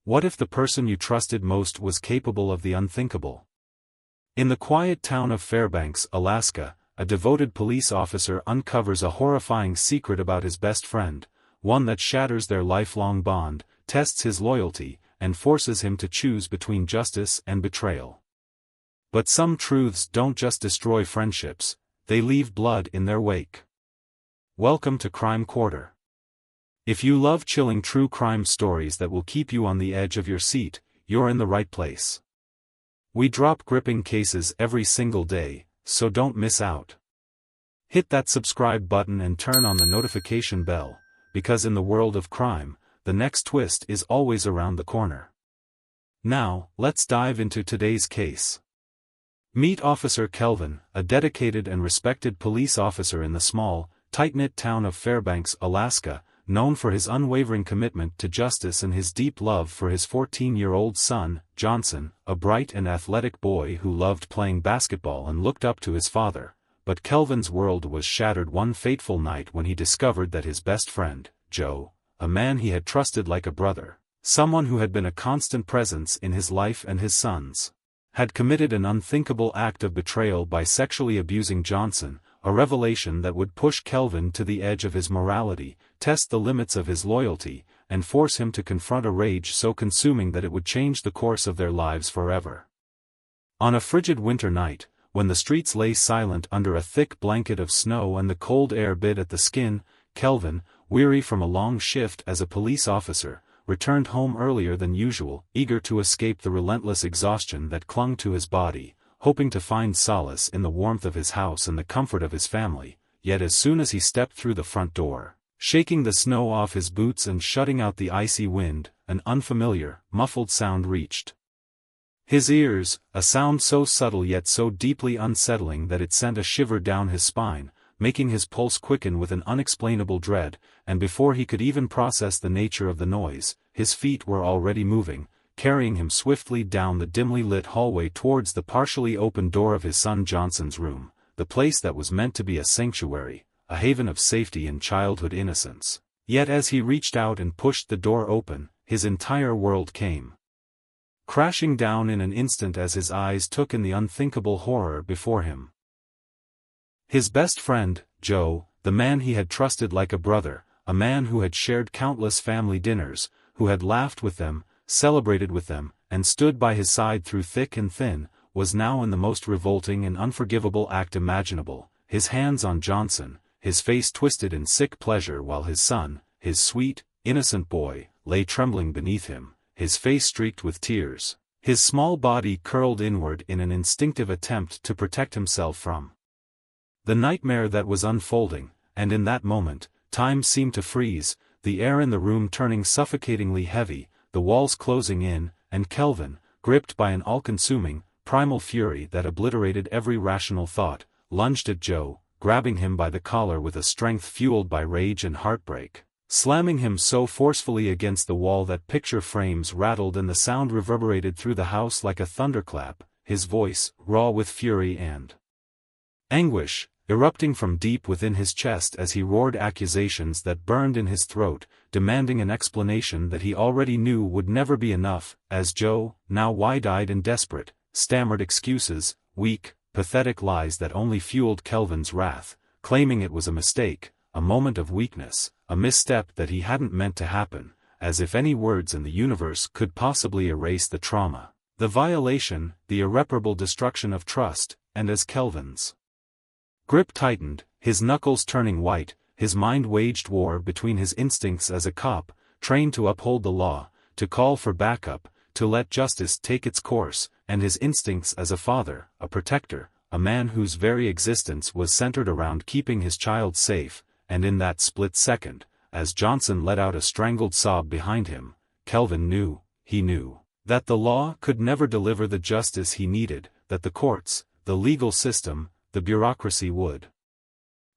What if the person you trusted most was capable of the unthinkable? In the quiet town of Fairbanks, Alaska, a devoted police officer uncovers a horrifying secret about his best friend, one that shatters their lifelong bond, tests his loyalty, and forces him to choose between justice and betrayal. But some truths don't just destroy friendships, they leave blood in their wake. Welcome to Crime Quarter. If you love chilling true crime stories that will keep you on the edge of your seat, you're in the right place. We drop gripping cases every single day, so don't miss out. Hit that subscribe button and turn on the notification bell, because in the world of crime, the next twist is always around the corner. Now, let's dive into today's case. Meet Officer Kelvin, a dedicated and respected police officer in the small, tight-knit town of Fairbanks, Alaska, known for his unwavering commitment to justice and his deep love for his 14-year-old son, Johnson, a bright and athletic boy who loved playing basketball and looked up to his father. But Kelvin's world was shattered one fateful night when he discovered that his best friend, Joe, a man he had trusted like a brother, someone who had been a constant presence in his life and his son's, had committed an unthinkable act of betrayal by sexually abusing Johnson, a revelation that would push Kelvin to the edge of his morality, test the limits of his loyalty, and force him to confront a rage so consuming that it would change the course of their lives forever. On a frigid winter night, when the streets lay silent under a thick blanket of snow and the cold air bit at the skin, Kelvin, weary from a long shift as a police officer, returned home earlier than usual, eager to escape the relentless exhaustion that clung to his body, hoping to find solace in the warmth of his house and the comfort of his family. Yet as soon as he stepped through the front door, shaking the snow off his boots and shutting out the icy wind, an unfamiliar, muffled sound reached his ears, a sound so subtle yet so deeply unsettling that it sent a shiver down his spine, making his pulse quicken with an unexplainable dread, and before he could even process the nature of the noise, his feet were already moving, carrying him swiftly down the dimly lit hallway towards the partially open door of his son Johnson's room, the place that was meant to be a sanctuary, a haven of safety and childhood innocence. Yet as he reached out and pushed the door open, his entire world came crashing down in an instant as his eyes took in the unthinkable horror before him. His best friend, Joe, the man he had trusted like a brother, a man who had shared countless family dinners, who had laughed with them, celebrated with them, and stood by his side through thick and thin, was now in the most revolting and unforgivable act imaginable, his hands on Johnson, his face twisted in sick pleasure while his son, his sweet, innocent boy, lay trembling beneath him, his face streaked with tears, his small body curled inward in an instinctive attempt to protect himself from the nightmare that was unfolding. And in that moment, time seemed to freeze, the air in the room turning suffocatingly heavy, the walls closing in, and Kelvin, gripped by an all-consuming, primal fury that obliterated every rational thought, lunged at Joe, grabbing him by the collar with a strength fueled by rage and heartbreak, slamming him so forcefully against the wall that picture frames rattled and the sound reverberated through the house like a thunderclap, his voice, raw with fury and anguish, erupting from deep within his chest as he roared accusations that burned in his throat, demanding an explanation that he already knew would never be enough, as Joe, now wide-eyed and desperate, stammered excuses, weak, pathetic lies that only fueled Kelvin's wrath, claiming it was a mistake, a moment of weakness, a misstep that he hadn't meant to happen, as if any words in the universe could possibly erase the trauma, the violation, the irreparable destruction of trust. And as Kelvin's grip tightened, his knuckles turning white, his mind waged war between his instincts as a cop, trained to uphold the law, to call for backup, to let justice take its course, and his instincts as a father, a protector, a man whose very existence was centered around keeping his child safe. And in that split second, as Johnson let out a strangled sob behind him, Kelvin knew, he knew, that the law could never deliver the justice he needed, that the courts, the legal system, the bureaucracy would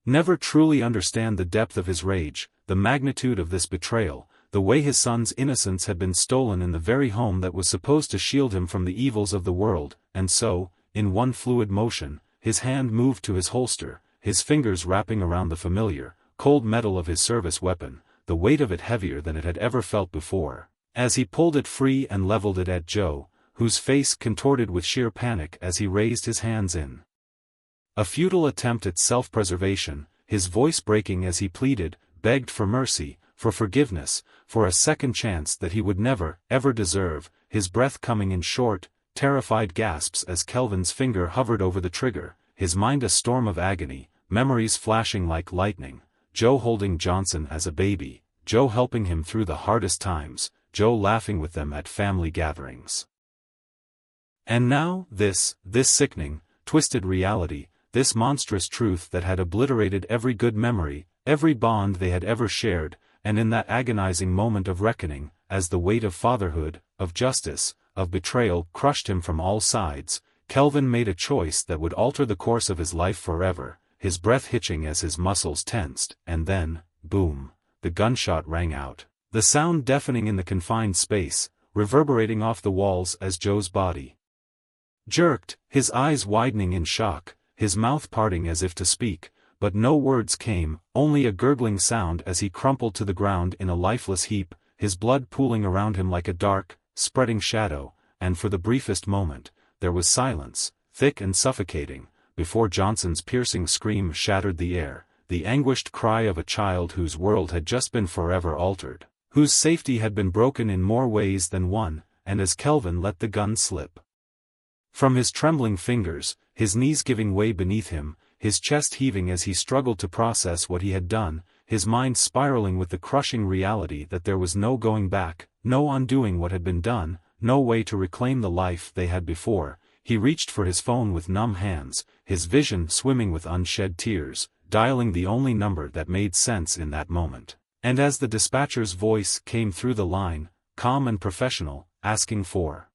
never truly understand the depth of his rage, the magnitude of this betrayal, the way his son's innocence had been stolen in the very home that was supposed to shield him from the evils of the world. And so, in one fluid motion, his hand moved to his holster, his fingers wrapping around the familiar, cold metal of his service weapon, the weight of it heavier than it had ever felt before. as he pulled it free and leveled it at Joe, whose face contorted with sheer panic as he raised his hands in a futile attempt at self-preservation, his voice breaking as he pleaded, begged for mercy, for forgiveness, for a second chance that he would never, ever deserve, his breath coming in short, terrified gasps as Kelvin's finger hovered over the trigger, his mind a storm of agony, memories flashing like lightning, Joe holding Johnson as a baby, Joe helping him through the hardest times, Joe laughing with them at family gatherings. And now, this sickening, twisted reality, this monstrous truth that had obliterated every good memory, every bond they had ever shared, and in that agonizing moment of reckoning, as the weight of fatherhood, of justice, of betrayal crushed him from all sides, Kelvin made a choice that would alter the course of his life forever, his breath hitching as his muscles tensed, and then, boom, the gunshot rang out, the sound deafening in the confined space, reverberating off the walls as Joe's body jerked, his eyes widening in shock, his mouth parting as if to speak, but no words came, only a gurgling sound as he crumpled to the ground in a lifeless heap, his blood pooling around him like a dark, spreading shadow, and for the briefest moment, there was silence, thick and suffocating, before Johnson's piercing scream shattered the air, the anguished cry of a child whose world had just been forever altered, whose safety had been broken in more ways than one, and as Kelvin let the gun slip from his trembling fingers, his knees giving way beneath him, his chest heaving as he struggled to process what he had done, his mind spiraling with the crushing reality that there was no going back, no undoing what had been done, no way to reclaim the life they had before, he reached for his phone with numb hands, his vision swimming with unshed tears, dialing the only number that made sense in that moment. And as the dispatcher's voice came through the line, calm and professional, asking for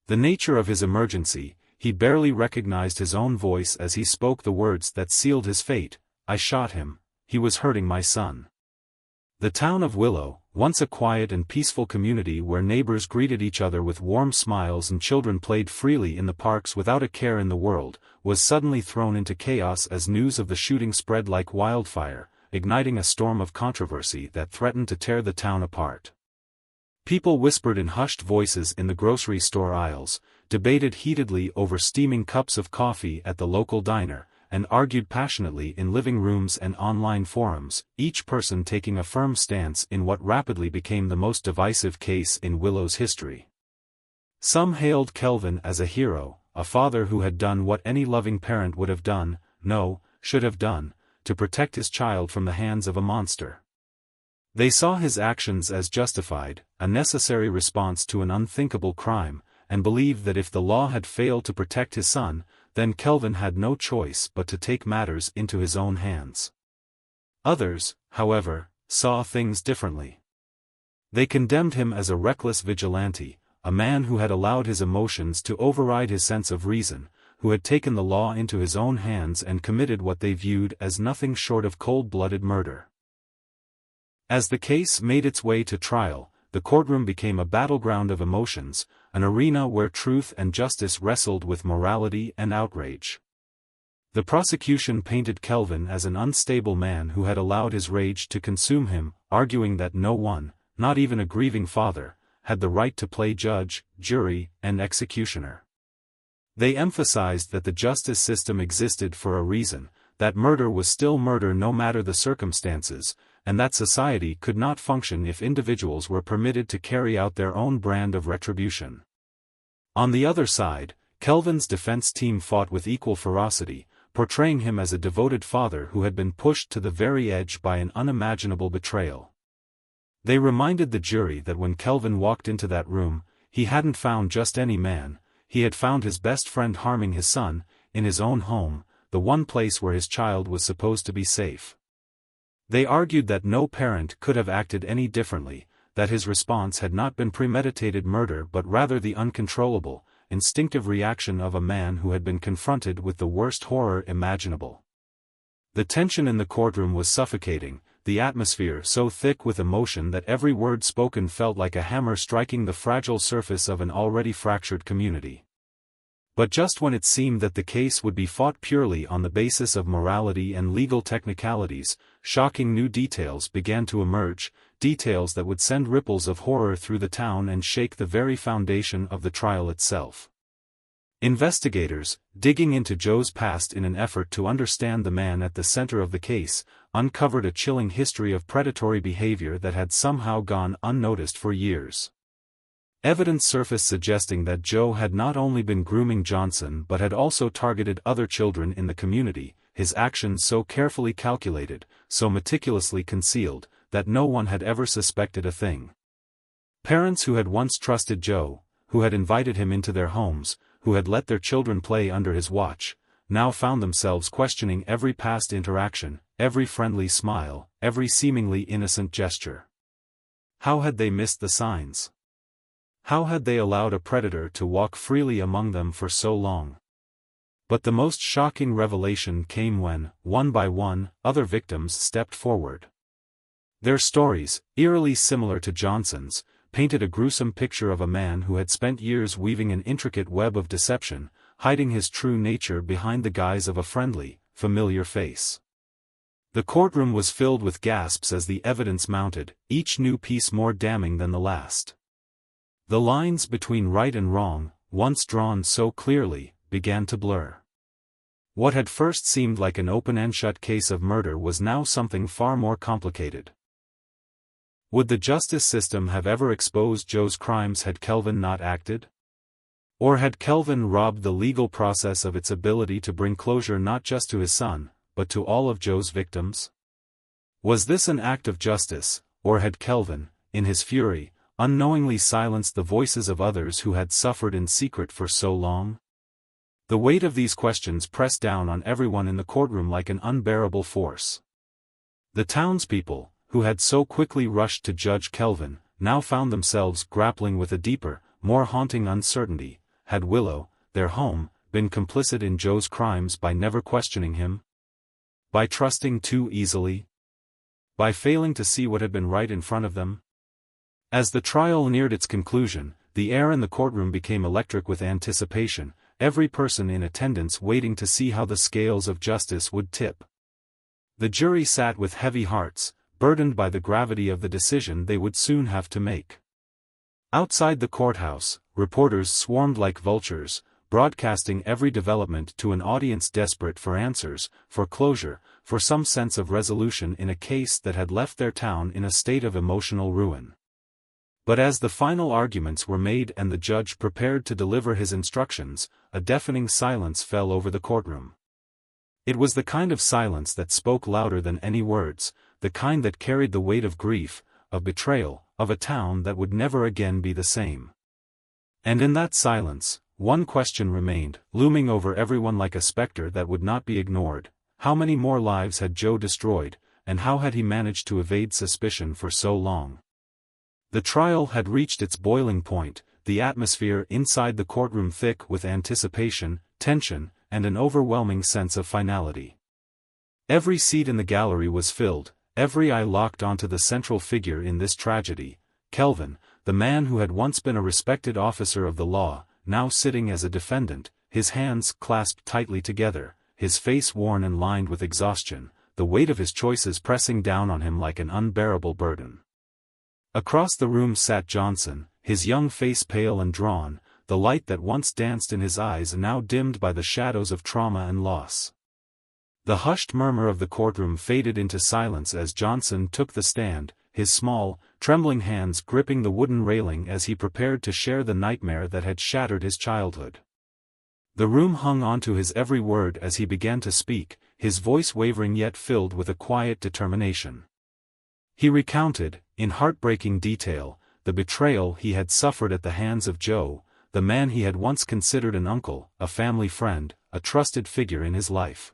the nature of his emergency, he barely recognized his own voice as he spoke the words that sealed his fate. I shot him, he was hurting my son. The town of Willow, once a quiet and peaceful community where neighbors greeted each other with warm smiles and children played freely in the parks without a care in the world, was suddenly thrown into chaos as news of the shooting spread like wildfire, igniting a storm of controversy that threatened to tear the town apart. People whispered in hushed voices in the grocery store aisles, debated heatedly over steaming cups of coffee at the local diner, and argued passionately in living rooms and online forums, each person taking a firm stance in what rapidly became the most divisive case in Willow's history. Some hailed Kelvin as a hero, a father who had done what any loving parent would have done, no, should have done, to protect his child from the hands of a monster. They saw his actions as justified, a necessary response to an unthinkable crime, and believed that if the law had failed to protect his son, then Kelvin had no choice but to take matters into his own hands. Others, however, saw things differently. They condemned him as a reckless vigilante, a man who had allowed his emotions to override his sense of reason, who had taken the law into his own hands and committed what they viewed as nothing short of cold-blooded murder. As the case made its way to trial, the courtroom became a battleground of emotions, an arena where truth and justice wrestled with morality and outrage. The prosecution painted Kelvin as an unstable man who had allowed his rage to consume him, arguing that no one, not even a grieving father, had the right to play judge, jury, and executioner. They emphasized that the justice system existed for a reason, that murder was still murder no matter the circumstances, and that society could not function if individuals were permitted to carry out their own brand of retribution. On the other side, Kelvin's defense team fought with equal ferocity, portraying him as a devoted father who had been pushed to the very edge by an unimaginable betrayal. They reminded the jury that when Kelvin walked into that room, he hadn't found just any man, he had found his best friend harming his son, in his own home, the one place where his child was supposed to be safe. They argued that no parent could have acted any differently, that his response had not been premeditated murder but rather the uncontrollable, instinctive reaction of a man who had been confronted with the worst horror imaginable. The tension in the courtroom was suffocating, the atmosphere so thick with emotion that every word spoken felt like a hammer striking the fragile surface of an already fractured community. But just when it seemed that the case would be fought purely on the basis of morality and legal technicalities, shocking new details began to emerge, details that would send ripples of horror through the town and shake the very foundation of the trial itself. Investigators, digging into Joe's past in an effort to understand the man at the center of the case, uncovered a chilling history of predatory behavior that had somehow gone unnoticed for years. Evidence surfaced suggesting that Joe had not only been grooming Johnson but had also targeted other children in the community, his actions so carefully calculated, so meticulously concealed, that no one had ever suspected a thing. Parents who had once trusted Joe, who had invited him into their homes, who had let their children play under his watch, now found themselves questioning every past interaction, every friendly smile, every seemingly innocent gesture. How had they missed the signs? How had they allowed a predator to walk freely among them for so long? But the most shocking revelation came when, one by one, other victims stepped forward. Their stories, eerily similar to Johnson's, painted a gruesome picture of a man who had spent years weaving an intricate web of deception, hiding his true nature behind the guise of a friendly, familiar face. The courtroom was filled with gasps as the evidence mounted, each new piece more damning than the last. The lines between right and wrong, once drawn so clearly, began to blur. What had first seemed like an open-and-shut case of murder was now something far more complicated. Would the justice system have ever exposed Joe's crimes had Kelvin not acted? Or had Kelvin robbed the legal process of its ability to bring closure not just to his son, but to all of Joe's victims? Was this an act of justice, or had Kelvin, in his fury, unknowingly silenced the voices of others who had suffered in secret for so long? The weight of these questions pressed down on everyone in the courtroom like an unbearable force. The townspeople, who had so quickly rushed to judge Kelvin, now found themselves grappling with a deeper, more haunting uncertainty. Had Willow, their home, been complicit in Joe's crimes by never questioning him? By trusting too easily? By failing to see what had been right in front of them? As the trial neared its conclusion, the air in the courtroom became electric with anticipation, every person in attendance waiting to see how the scales of justice would tip. The jury sat with heavy hearts, burdened by the gravity of the decision they would soon have to make. Outside the courthouse, reporters swarmed like vultures, broadcasting every development to an audience desperate for answers, for closure, for some sense of resolution in a case that had left their town in a state of emotional ruin. But as the final arguments were made and the judge prepared to deliver his instructions, a deafening silence fell over the courtroom. It was the kind of silence that spoke louder than any words, the kind that carried the weight of grief, of betrayal, of a town that would never again be the same. And in that silence, one question remained, looming over everyone like a specter that would not be ignored: how many more lives had Joe destroyed, and how had he managed to evade suspicion for so long? The trial had reached its boiling point, the atmosphere inside the courtroom thick with anticipation, tension, and an overwhelming sense of finality. Every seat in the gallery was filled, every eye locked onto the central figure in this tragedy, Kelvin, the man who had once been a respected officer of the law, now sitting as a defendant, his hands clasped tightly together, his face worn and lined with exhaustion, the weight of his choices pressing down on him like an unbearable burden. Across the room sat Johnson, his young face pale and drawn, the light that once danced in his eyes now dimmed by the shadows of trauma and loss. The hushed murmur of the courtroom faded into silence as Johnson took the stand, his small, trembling hands gripping the wooden railing as he prepared to share the nightmare that had shattered his childhood. The room hung onto his every word as he began to speak, his voice wavering yet filled with a quiet determination. He recounted, in heartbreaking detail, the betrayal he had suffered at the hands of Joe, the man he had once considered an uncle, a family friend, a trusted figure in his life.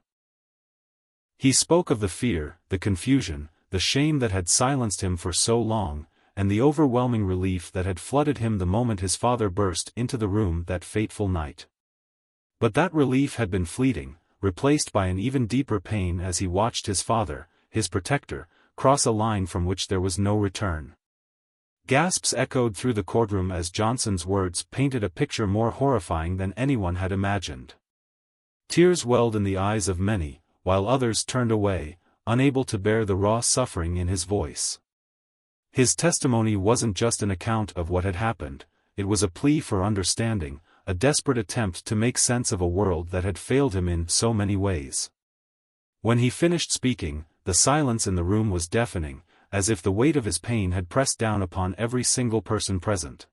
He spoke of the fear, the confusion, the shame that had silenced him for so long, and the overwhelming relief that had flooded him the moment his father burst into the room that fateful night. But that relief had been fleeting, replaced by an even deeper pain as he watched his father, his protector, cross a line from which there was no return. Gasps echoed through the courtroom as Johnson's words painted a picture more horrifying than anyone had imagined. Tears welled in the eyes of many, while others turned away, unable to bear the raw suffering in his voice. His testimony wasn't just an account of what had happened, it was a plea for understanding, a desperate attempt to make sense of a world that had failed him in so many ways. When he finished speaking, the silence in the room was deafening, as if the weight of his pain had pressed down upon every single person present.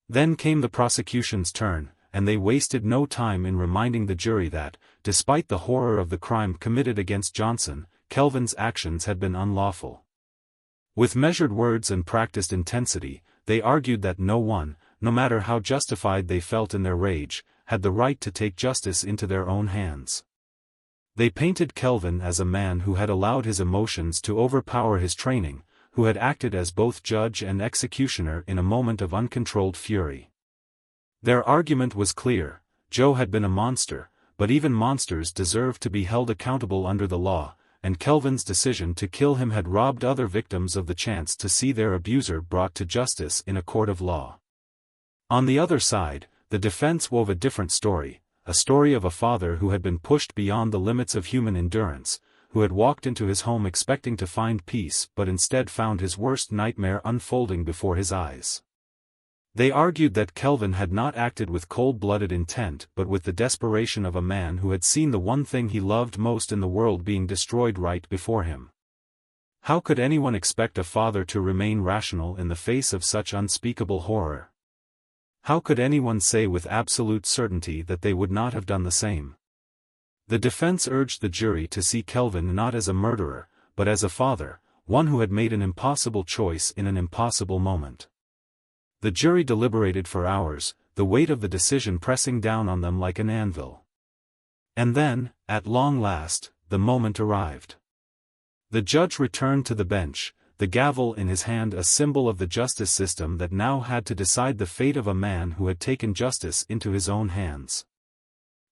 Then came the prosecution's turn, and they wasted no time in reminding the jury that, despite the horror of the crime committed against Johnson, Kelvin's actions had been unlawful. With measured words and practiced intensity, they argued that no one, no matter how justified they felt in their rage, had the right to take justice into their own hands. They painted Kelvin as a man who had allowed his emotions to overpower his training, who had acted as both judge and executioner in a moment of uncontrolled fury. Their argument was clear: Joe had been a monster, but even monsters deserved to be held accountable under the law, and Kelvin's decision to kill him had robbed other victims of the chance to see their abuser brought to justice in a court of law. On the other side, the defense wove a different story, a story of a father who had been pushed beyond the limits of human endurance, who had walked into his home expecting to find peace but instead found his worst nightmare unfolding before his eyes. They argued that Kelvin had not acted with cold-blooded intent but with the desperation of a man who had seen the one thing he loved most in the world being destroyed right before him. How could anyone expect a father to remain rational in the face of such unspeakable horror? How could anyone say with absolute certainty that they would not have done the same? The defense urged the jury to see Kelvin not as a murderer, but as a father, one who had made an impossible choice in an impossible moment. The jury deliberated for hours, the weight of the decision pressing down on them like an anvil. And then, at long last, the moment arrived. The judge returned to the bench, the gavel in his hand, a symbol of the justice system that now had to decide the fate of a man who had taken justice into his own hands.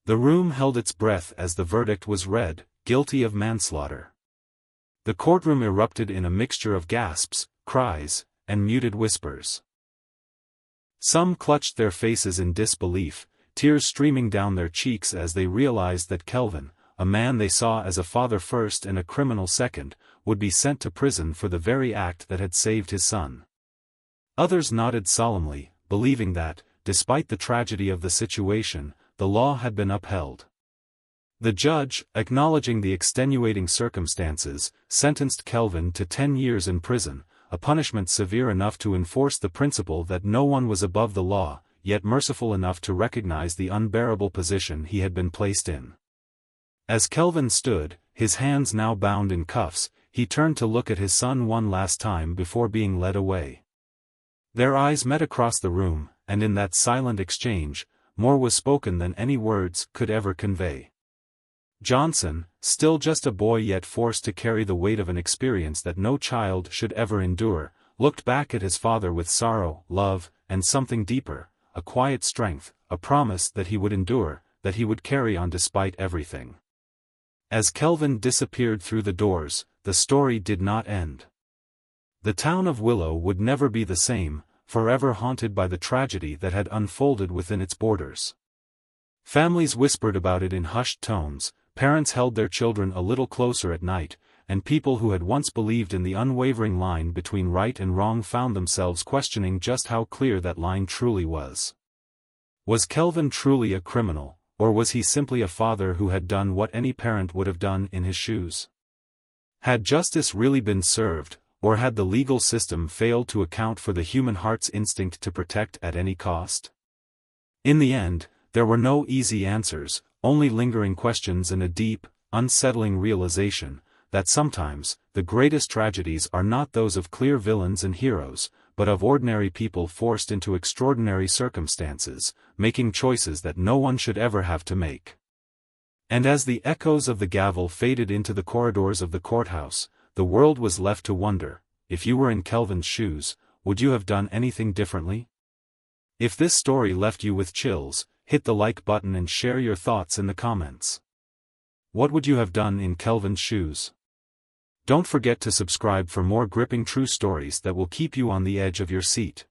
The room held its breath as the verdict was read: guilty of manslaughter. The courtroom erupted in a mixture of gasps, cries, and muted whispers. Some clutched their faces in disbelief, tears streaming down their cheeks as they realized that Kelvin, a man they saw as a father first and a criminal second, would be sent to prison for the very act that had saved his son. Others nodded solemnly, believing that, despite the tragedy of the situation, the law had been upheld. The judge, acknowledging the extenuating circumstances, sentenced Kelvin to 10 years in prison, a punishment severe enough to enforce the principle that no one was above the law, yet merciful enough to recognize the unbearable position he had been placed in. As Kelvin stood, his hands now bound in cuffs, he turned to look at his son one last time before being led away. Their eyes met across the room, and in that silent exchange, more was spoken than any words could ever convey. Johnson, still just a boy yet forced to carry the weight of an experience that no child should ever endure, looked back at his father with sorrow, love, and something deeper, a quiet strength, a promise that he would endure, that he would carry on despite everything. As Kelvin disappeared through the doors, the story did not end. The town of Willow would never be the same, forever haunted by the tragedy that had unfolded within its borders. Families whispered about it in hushed tones, parents held their children a little closer at night, and people who had once believed in the unwavering line between right and wrong found themselves questioning just how clear that line truly was. Was Kelvin truly a criminal, or was he simply a father who had done what any parent would have done in his shoes? Had justice really been served, or had the legal system failed to account for the human heart's instinct to protect at any cost? In the end, there were no easy answers, only lingering questions and a deep, unsettling realization that sometimes, the greatest tragedies are not those of clear villains and heroes, but of ordinary people forced into extraordinary circumstances, making choices that no one should ever have to make. And as the echoes of the gavel faded into the corridors of the courthouse, the world was left to wonder, if you were in Kelvin's shoes, would you have done anything differently? If this story left you with chills, hit the like button and share your thoughts in the comments. What would you have done in Kelvin's shoes? Don't forget to subscribe for more gripping true stories that will keep you on the edge of your seat.